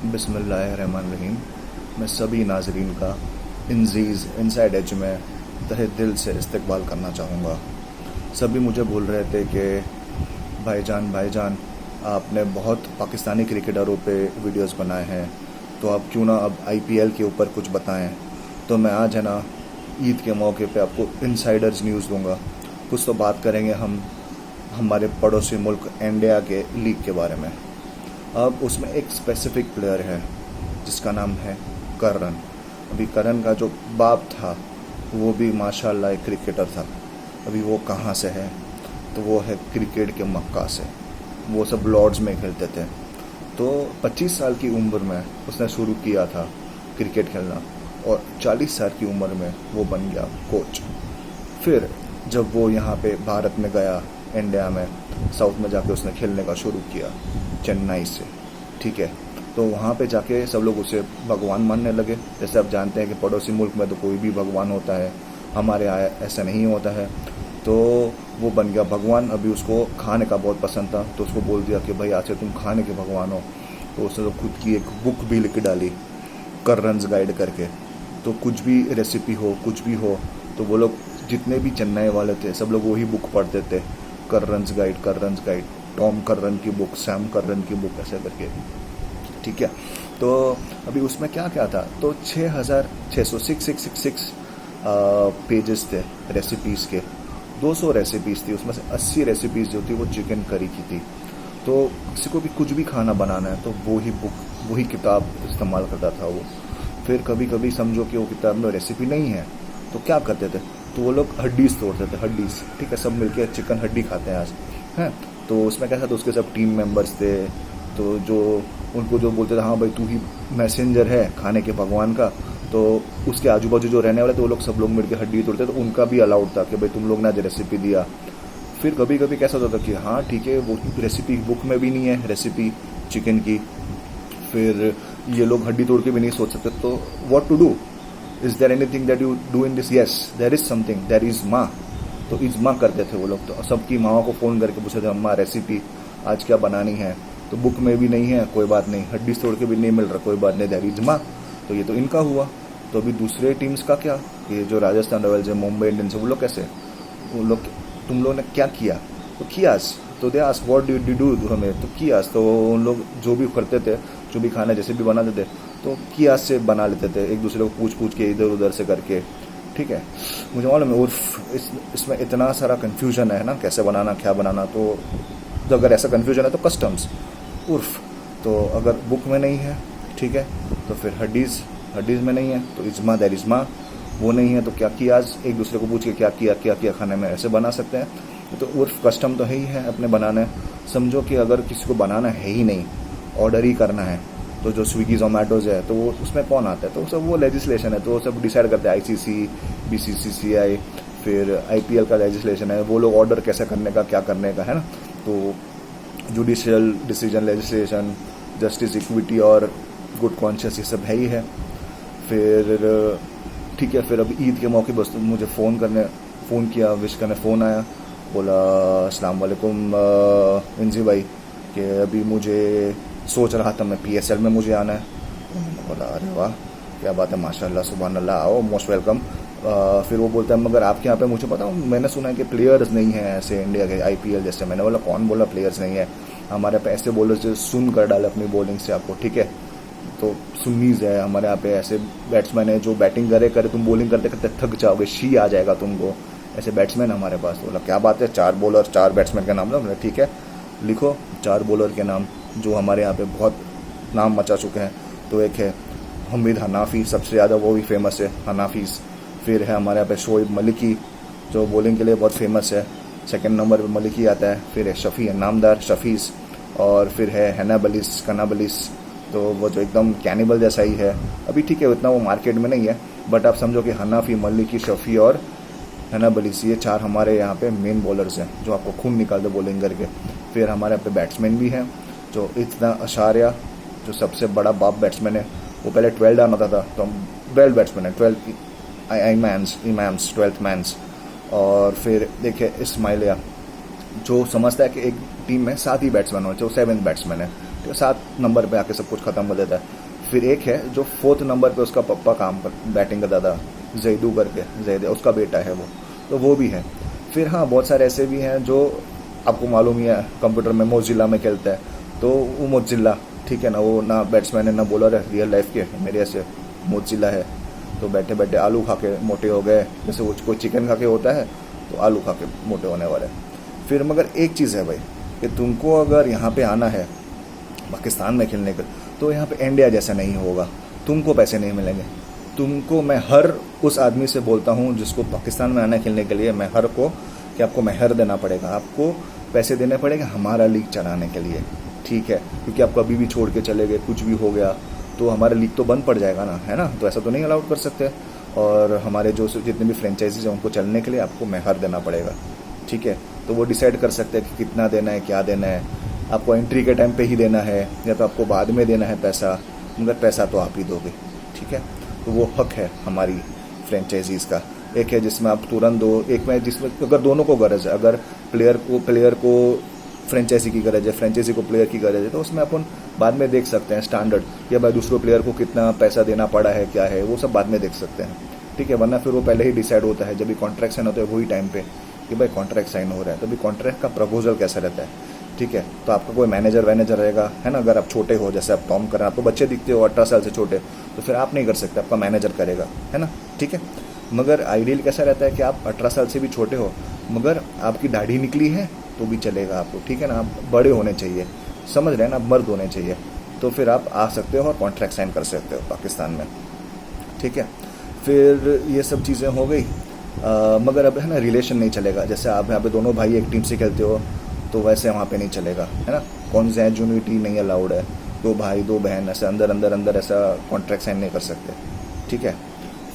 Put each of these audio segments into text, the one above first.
बिस्मिल्लाहिर्रहमानिर्रहीम। मैं सभी नाजरीन का इंजीज़ इनसाइड एज में तहे दिल से इस्तकबाल करना चाहूँगा। सभी मुझे बोल रहे थे कि भाईजान आपने बहुत पाकिस्तानी क्रिकेटरों पे वीडियोस बनाए हैं, तो आप क्यों ना अब आईपीएल के ऊपर कुछ बताएं। तो मैं आज है ना ईद के मौके पे आपको इनसाइडर्स न्यूज़ दूंगा। कुछ तो बात करेंगे हम हमारे पड़ोसी मुल्क इंडिया के लीग के बारे में। अब उसमें एक स्पेसिफिक प्लेयर है जिसका नाम है करण। अभी करण का जो बाप था वो भी माशाल्लाह एक क्रिकेटर था। अभी वो कहाँ से है, तो वो है क्रिकेट के मक्का से। वो सब लॉर्ड्स में खेलते थे। तो 25 साल की उम्र में उसने शुरू किया था क्रिकेट खेलना और 40 साल की उम्र में वो बन गया कोच। फिर जब वो यहाँ पे भारत में गया, इंडिया में साउथ में जाके उसने खेलने का शुरू किया चेन्नई से, ठीक है। तो वहाँ पे जाके सब लोग उसे भगवान मानने लगे। जैसे आप जानते हैं कि पड़ोसी मुल्क में तो कोई भी भगवान होता है, हमारे यहाँ ऐसा नहीं होता है। तो वो बन गया भगवान। अभी उसको खाने का बहुत पसंद था, तो उसको बोल दिया कि भाई आज से तुम खाने के भगवान हो। तो उसने तो खुद की एक बुक भी लिख डाली, कर्रन्स गाइड करके। तो कुछ भी रेसिपी हो, कुछ भी हो, तो वो लोग जितने भी चेन्नई वाले थे सब लोग वही बुक पढ़ते थे, कर्रन्स गाइड, टॉम कर्रन की बुक, सैम कर्रन की बुक, ऐसे करके, ठीक है। तो अभी उसमें क्या क्या था, तो 6,666 पेजेस थे रेसिपीज़ के। 200 रेसिपीज़ थी, उसमें से 80 रेसिपीज़ जो थी वो चिकन करी की थी। तो किसी को भी कुछ भी खाना बनाना है तो वही किताब इस्तेमाल करता था वो। फिर कभी कभी समझो कि वो किताब में रेसिपी नहीं है तो क्या करते थे, तो वो लोग हड्डीज़ तोड़ते थे, हड्डीज़, ठीक है। सब मिलके चिकन हड्डी खाते हैं आज, हैं। तो उसमें कैसा था, उसके सब टीम मेंबर्स थे, तो जो उनको जो बोलते थे हाँ भाई तू ही मैसेंजर है खाने के भगवान का, तो उसके आजू बाजू जो रहने वाले थे वो लोग सब लोग मिलकर हड्डी तोड़ते, तो उनका भी अलाउड था कि भाई तुम लोग ने आज रेसिपी दिया। फिर कभी कभी कैसा होता था कि हाँ ठीक है, वो रेसिपी बुक में भी नहीं है रेसिपी चिकन की, फिर ये लोग हड्डी तोड़ के भी नहीं सोच सकते, तो what to do, is there anything that you do in this, yes there is something, there is माँ। तो इज्मा करते थे वो लोग, तो सबकी माओ को फ़ोन करके पूछते थे अम्मा रेसिपी आज क्या बनानी है, तो बुक में भी नहीं है, कोई बात नहीं, हड्डी तोड़ के भी नहीं मिल रहा, कोई बात नहीं, देयर इज माँ। तो ये तो इनका हुआ। तो अभी दूसरे टीम्स का क्या, ये जो राजस्थान रॉयल्स है, मुंबई इंडियंस है, वो लोग कैसे, वो लोग तुम लोग ने क्या किया, तो कियास, तो they ask what do do हमें, तो कियास। तो उन लोग जो भी करते थे, जो भी खाना जैसे भी बनाते थे, तो कियास से बना लेते थे, एक दूसरे को पूछ के इधर उधर से करके, ठीक है। मुझे मालूम है उर्फ इसमें इतना सारा कन्फ्यूजन है ना, कैसे बनाना क्या बनाना। तो अगर ऐसा कन्फ्यूजन है तो कस्टम्स, उर्फ, तो अगर बुक में नहीं है, ठीक है, तो फिर हड्डीज़ में नहीं है, तो इज्मा देयर इज्मा, वो नहीं है तो क्या किया, आज एक दूसरे को पूछ के क्या किया खाने में, ऐसे बना सकते हैं। तो उर्फ कस्टम तो है ही है अपने बनाने। समझो कि अगर किसी को बनाना है ही नहीं, ऑर्डर ही करना है, तो जो स्विगी जोमेटोज है तो वो उसमें कौन आता है, तो सब वो लेजिस्लेशन है, तो वो सब डिसाइड करते हैं, आईसीसी, बीसीसीआई, फिर आईपीएल का लेजिस्लेशन है, वो लोग ऑर्डर कैसे करने का, क्या करने का है ना। तो judicial decision, legislation, justice, equity और गुड कॉन्शियस, ये सब है ही है। फिर ठीक है, फिर अभी ईद के मौके पर मुझे फ़ोन किया, विश करने फ़ोन आया, बोला अस्सलाम वालेकुम इंजी भाई, कि अभी मुझे सोच रहा था मैं पीएसएल में मुझे आना है। मैंने बोला अरे वाह क्या बात है, माशाल्लाह, सुभान अल्लाह, आओ, मोस्ट वेलकम। फिर वो बोलता है मगर आपके यहाँ पे मुझे पता, मैंने सुना है कि प्लेयर्स नहीं है ऐसे इंडिया के आईपीएल जैसे। मैंने बोला कौन बोला प्लेयर्स नहीं है, हमारे यहाँ पे ऐसे बॉलर्स जो सुन कर डाले अपनी बॉलिंग से आपको, ठीक है। तो सुन्नीज है हमारे यहाँ पे, ऐसे बैट्समैन है जो बैटिंग करे तुम बॉलिंग करते करते थक जाओगे, शी आ जाएगा तुमको, ऐसे बैट्समैन हमारे पास। बोला क्या बात है, 4 बॉलर 4 बैट्समैन का नाम लो, ठीक है लिखो 4 बॉलर के नाम जो हमारे यहाँ पे बहुत नाम मचा चुके हैं। तो एक है हमीद हनाफी, सबसे ज़्यादा वो भी फेमस है, हनाफीज़। फिर है हमारे यहाँ पे शोएब मलिकी जो बॉलिंग के लिए बहुत फेमस है, सेकंड नंबर पे मलिकी आता है। फिर है शफ़ी है नामदार, शफ़ीज़। और फिर है कनाबलिस, तो वो जो एकदम कैनिबल जैसा ही है। अभी ठीक है उतना वो मार्केट में नहीं है, बट आप समझो कि हनाफी, मलिकी, शफ़ी और कनाबलिस, ये 4 हमारे यहाँ पे मेन बॉलर्स हैं जो आपको खून निकाल दो बॉलिंग करके। फिर हमारे यहाँ पे बैट्समैन भी हैं जो इतना अशारिया, जो सबसे बड़ा बाप बैट्समैन है, वो पहले 12 डाउन होता था, तो हम 12 बैट्समैन है, 12 इमाम्स 12th मैंस। और फिर देखिए इस्माइलिया जो समझता है कि एक टीम में 7 ही बैट्समैन हो, जो 7th बैट्समैन है, तो 7 नंबर पे आके सब कुछ ख़त्म कर देता है। फिर एक है जो 4th नंबर पे उसका पप्पा काम कर बैटिंग करता था, जैदू करके, जैद उसका बेटा है वो, तो वो भी है। फिर हाँ, बहुत सारे ऐसे भी हैं जो आपको मालूम ही है, कंप्यूटर में मोजिला में खेलता है, तो वो मोजिला, ठीक है ना, वो ना बैट्समैन है ना बॉलर है रियल लाइफ के, मेरे ऐसे मोजिला है। तो बैठे बैठे आलू खा के मोटे हो गए, जैसे वो कोई चिकन खा के होता है तो आलू खा के मोटे होने वाले। फिर मगर एक चीज़ है भाई कि तुमको अगर यहाँ पे आना है पाकिस्तान में खेलने का, तो यहाँ पे इंडिया जैसा नहीं होगा, तुमको पैसे नहीं मिलेंगे। तुमको मैं हर उस आदमी से बोलता हूँ जिसको पाकिस्तान में आना है खेलने के लिए, मैं हर को कि आपको महर देना पड़ेगा, आपको पैसे देने पड़ेंगे हमारा लीग चलाने के लिए, ठीक है, क्योंकि आप कभी भी छोड़ के चले गए, कुछ भी हो गया तो हमारा लीग तो बंद पड़ जाएगा ना, है ना, तो ऐसा तो नहीं अलाउड कर सकते। और हमारे जो जितने भी फ्रेंचाइजीज हैं उनको चलने के लिए आपको महर देना पड़ेगा, ठीक है। तो वो डिसाइड कर सकते हैं कि कितना देना है, क्या देना है, आपको एंट्री के टाइम पे ही देना है या तो आपको बाद में देना है पैसा, मगर पैसा तो आप ही दोगे, ठीक है। तो वो हक है हमारी फ्रेंचाइजीज़ का। एक है जिसमें आप तुरंत दो, एक में जिसमें अगर दोनों को गरज है, अगर प्लेयर को फ्रेंचाइजी की गरज है, फ्रेंचाइजी को प्लेयर की गरज है, तो उसमें अपन बाद में देख सकते हैं स्टैंडर्ड कि भाई दूसरे प्लेयर को कितना पैसा देना पड़ा है, क्या है, वो सब बाद में देख सकते हैं, ठीक है। वरना फिर वो पहले ही डिसाइड होता है, जब भी कॉन्ट्रैक्ट साइन होता है वही टाइम पे कि भाई कॉन्ट्रैक्ट साइन हो रहा है, तो भी कॉन्ट्रैक्ट का प्रपोजल कैसा रहता है, ठीक है। तो आपका कोई मैनेजर रहेगा, है ना, अगर आप छोटे हो, जैसे आप टॉम कर, आपको बच्चे दिखते हो 18 साल से छोटे, तो फिर आप नहीं कर सकते, आपका मैनेजर करेगा, है ना, ठीक है। मगर आइडियल कैसा रहता है कि आप 18 साल से भी छोटे हो, मगर आपकी दाढ़ी निकली है तो भी चलेगा आपको, ठीक है ना, आप बड़े होने चाहिए, समझ रहे हैं ना, आप मर्द होने चाहिए, तो फिर आप आ सकते हो और कॉन्ट्रैक्ट साइन कर सकते हो पाकिस्तान में, ठीक है। फिर ये सब चीज़ें हो गई, मगर अब है ना रिलेशन नहीं चलेगा, जैसे आप यहाँ पे दोनों भाई एक टीम से खेलते हो तो वैसे वहाँ पे नहीं चलेगा, है ना, कॉन्जेन्युइटी नहीं अलाउड है, 2 भाई 2 बहन ऐसे अंदर ऐसा कॉन्ट्रैक्ट साइन नहीं कर सकते, ठीक है।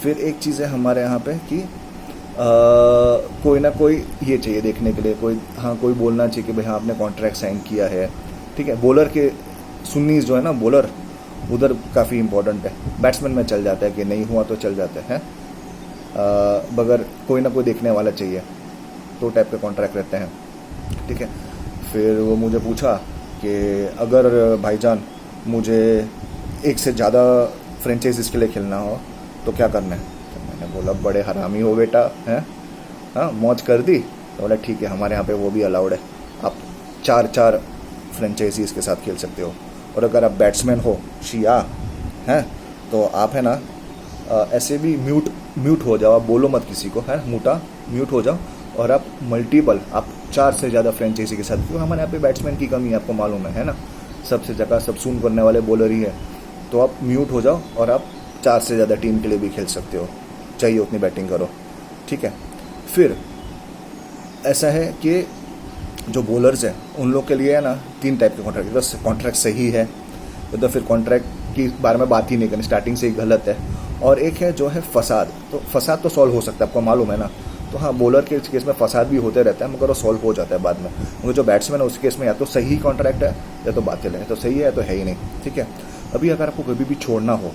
फिर एक चीज़ है हमारे यहाँ पे कि कोई ना कोई ये चाहिए देखने के लिए, कोई बोलना चाहिए कि भाई हाँ आपने कॉन्ट्रैक्ट साइन किया है, ठीक है। बॉलर के सुन्नीस जो है ना, बॉलर उधर काफ़ी इंपॉर्टेंट है, बैट्समैन में चल जाता है कि नहीं हुआ तो चल जाता है, मगर कोई ना कोई देखने वाला चाहिए, 2 टाइप के कॉन्ट्रैक्ट रहते हैं, ठीक है। फिर वो मुझे पूछा कि अगर भाईजान मुझे एक से ज़्यादा फ्रेंचाइजीज़ के लिए खेलना हो तो क्या करना है, तो मैंने बोला बड़े हरामी हो बेटा, हैं, हाँ मौज कर दी, तो बोला ठीक है, हमारे यहाँ पे वो भी अलाउड है, आप 4 फ्रेंचाइजीज़ के साथ खेल सकते हो। और अगर आप बैट्समैन हो शिया हैं तो आप है ना ऐसे भी म्यूट हो जाओ, आप बोलो मत किसी को, है म्यूट हो जाओ, और आप मल्टीपल, आप 4 से ज़्यादा फ्रेंचाइजी के साथ, क्योंकि हमारे यहाँ पे बैट्समैन की कमी है, आपको मालूम है ना, सबसे जगह सब सून करने वाले बॉलर ही है, तो आप म्यूट हो जाओ और आप 4 से ज़्यादा टीम के लिए भी खेल सकते हो, चाहिए उतनी बैटिंग करो, ठीक है। फिर ऐसा है कि जो बॉलर्स हैं उन लोग के लिए है ना 3 टाइप के कॉन्ट्रैक्ट, तो कॉन्ट्रैक्ट सही है तो फिर कॉन्ट्रैक्ट की बारे में बात ही नहीं करनी, स्टार्टिंग से ही गलत है। और एक है जो है फसाद, तो फसाद तो सॉल्व हो सकता है, आपको मालूम है ना, तो हाँ बॉलर के केस में फसाद भी होते रहता है, मगर वो सॉल्व हो जाता है बाद में, मगर जो बैट्समैन है उस केस में या तो सही कॉन्ट्रैक्ट है या तो बातिल है, तो सही है या तो है ही नहीं, ठीक है। अभी अगर आपको कभी भी छोड़ना हो,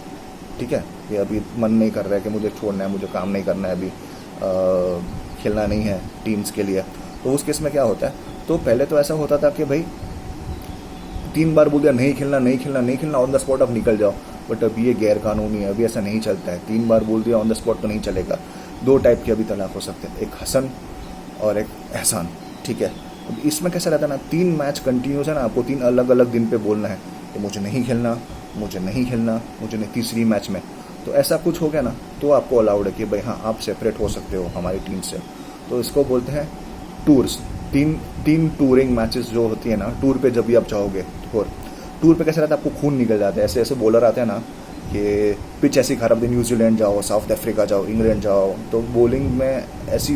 ठीक है, कि अभी मन नहीं कर रहा है कि मुझे छोड़ना है, मुझे काम नहीं करना है, अभी खेलना नहीं है टीम्स के लिए, तो उस केस में क्या होता है, तो पहले तो ऐसा होता था कि भाई 3 बार बोल दिया नहीं खेलना, ऑन द स्पॉट आप निकल जाओ, बट अभी ये गैर कानूनी है, अभी ऐसा नहीं चलता है, 3 बार बोल दिया ऑन द स्पॉट तो नहीं चलेगा। 2 टाइप के अभी तलाक हो सकते हैं, एक हसन और एक एहसान, ठीक है। अब इसमें कैसा रहता है ना, 3 मैच कंटिन्यूस है ना, आपको 3 अलग अलग दिन पे बोलना है कि मुझे नहीं खेलना, तीसरी मैच में, तो ऐसा कुछ हो गया ना तो आपको अलाउड है कि भाई हाँ आप सेपरेट हो सकते हो हमारी टीम से, तो इसको बोलते हैं टूर्स। 3 टूरिंग मैचेस जो होती है ना, टूर पे जब भी आप जाओगे, टूर पे कैसे रहता है, आपको खून निकल जाता है, ऐसे बॉलर आते हैं ना कि पिच ऐसी खराब, न्यूजीलैंड जाओ, साउथ अफ्रीका जाओ, इंग्लैंड जाओ, तो बॉलिंग में ऐसी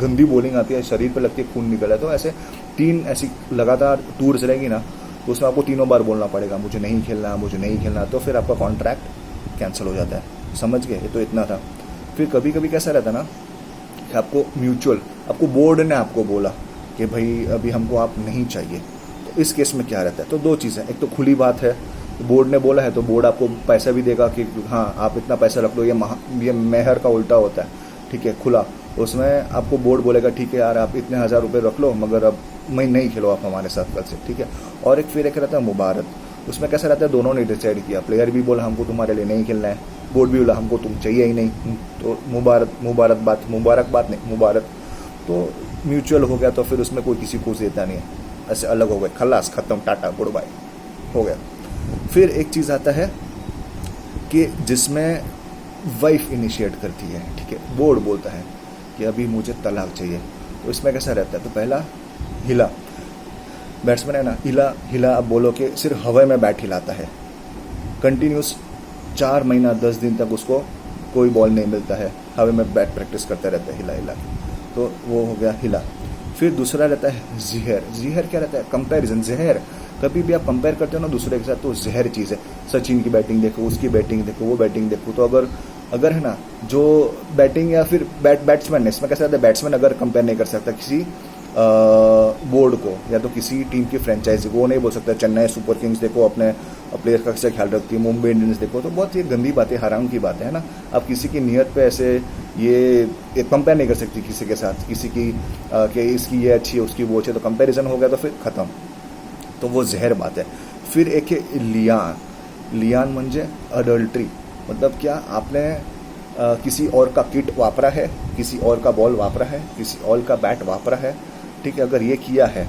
गंदी बॉलिंग आती है, शरीर पे लगती है, खून निकल है, तो ऐसे 3 ऐसी लगातार टूर्स रहेगी ना, तो उसमें आपको 3 बार बोलना पड़ेगा मुझे नहीं खेलना, तो फिर आपका कॉन्ट्रैक्ट कैंसिल हो जाता है, समझ गए, ये तो इतना था। फिर कभी कभी कैसा रहता है ना कि आपको आपको बोर्ड ने आपको बोला कि भाई अभी हमको आप नहीं चाहिए, तो इस केस में क्या रहता है, तो 2 चीज़ें, एक तो खुली बात है, बोर्ड ने बोला है तो बोर्ड आपको पैसा भी देगा कि हाँ आप इतना पैसा रख लो, ये मेहर का उल्टा होता है, ठीक है, खुला, उसमें आपको बोर्ड बोलेगा ठीक है यार आप इतने 1000 रुपये रख लो, मगर अब मैं नहीं खेलो आप हमारे साथ कल से, ठीक है। और फिर एक रहता है उसमें कैसा रहता है, दोनों ने डिसाइड किया, प्लेयर भी बोला हमको तुम्हारे लिए नहीं खेलना है, बोर्ड भी बोला हमको तुम चाहिए ही नहीं, तो मुबारक, तो म्यूचुअल हो गया। तो फिर उसमें कोई किसी को देता नहीं है, ऐसे अलग हो गए, खलास, खत्म, टाटा गुड बाय हो गया। फिर एक चीज़ आता है कि जिसमें वाइफ इनिशिएट करती है, ठीक है, बोर्ड बोलता है कि अभी मुझे तलाक चाहिए। तो इसमें कैसा रहता है, तो पहला हिला, बैट्समैन है ना, हिला अब बोलो कि सिर्फ हवा में बैट हिलाता है, कंटिन्यूस 4 महीना 10 दिन तक उसको कोई बॉल नहीं मिलता है, हवा में बैट प्रैक्टिस करते रहता है हिला, तो वो हो गया हिला। फिर दूसरा रहता है जहर क्या रहता है, कंपैरिजन, जहर, कभी भी आप कंपेयर करते हो ना दूसरे के साथ, तो जहर चीज़ है, सचिन की बैटिंग देखो, उसकी बैटिंग देखो, वो बैटिंग देखो, तो अगर है ना जो बैटिंग या फिर बैट्समैन है, इसमें कैसा रहता है, बैट्समैन अगर कंपेयर नहीं कर सकता किसी बोर्ड को या तो किसी टीम की फ्रेंचाइजी को, वो नहीं बोल सकता चेन्नई सुपर किंग्स देखो अपने प्लेयर का कैसे ख्याल रखती है, मुंबई इंडियंस देखो, तो बहुत ये गंदी बातें, हराम की बात है ना। आप किसी की नीयत पे ऐसे ये कंपेयर नहीं कर सकती किसी के साथ, किसी की कि इसकी ये अच्छी है उसकी वो अच्छी है, तो कंपेरिजन हो गया तो फिर ख़त्म, तो वो जहर बात है। फिर एक है लियान म्हणजे अडल्ट्री, मतलब क्या आपने किसी और का किट वापरा है, किसी और का बॉल वापरा है, किसी और का बैट वापरा है, ठीक है, अगर ये किया है,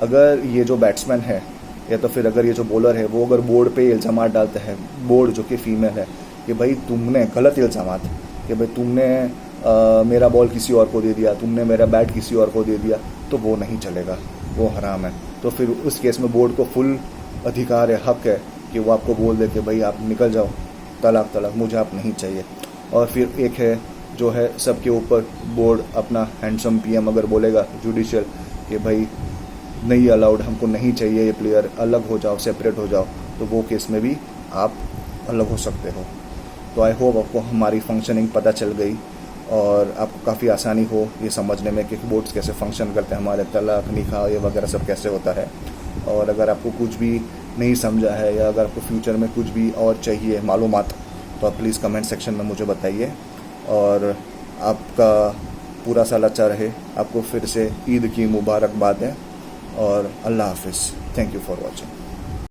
अगर ये जो बैट्समैन है या तो फिर अगर ये जो बॉलर है वो अगर बोर्ड पे इल्ज़ाम डालता है, बोर्ड जो कि फीमेल है, कि भाई तुमने गलत इल्ज़ाम, कि भाई तुमने मेरा बॉल किसी और को दे दिया, तुमने मेरा बैट किसी और को दे दिया, तो वो नहीं चलेगा, वो हराम है। तो फिर उस केस में बोर्ड को फुल अधिकार है, हक है कि वो आपको बोल दे कि भाई आप निकल जाओ, तलाक, मुझे आप नहीं चाहिए। और फिर एक है जो है सबके ऊपर बोर्ड अपना हैंडसम पीएम अगर बोलेगा जुडिशियल कि भाई नहीं अलाउड, हमको नहीं चाहिए ये प्लेयर, अलग हो जाओ, सेपरेट हो जाओ, तो वो केस में भी आप अलग हो सकते हो। तो आई होप आपको हमारी फंक्शनिंग पता चल गई और आपको काफ़ी आसानी हो ये समझने में कि बोर्ड्स कैसे फंक्शन करते हैं, हमारे तलाक, निकाह, ये वगैरह सब कैसे होता है। और अगर आपको कुछ भी नहीं समझा है या अगर आपको फ्यूचर में कुछ भी और चाहिए मालूमात, तो आप प्लीज़ कमेंट सेक्शन में मुझे बताइए। और आपका पूरा साल अच्छा रहे, आपको फिर से ईद की मुबारकबाद है और अल्लाह हाफिज़। Thank you for watching.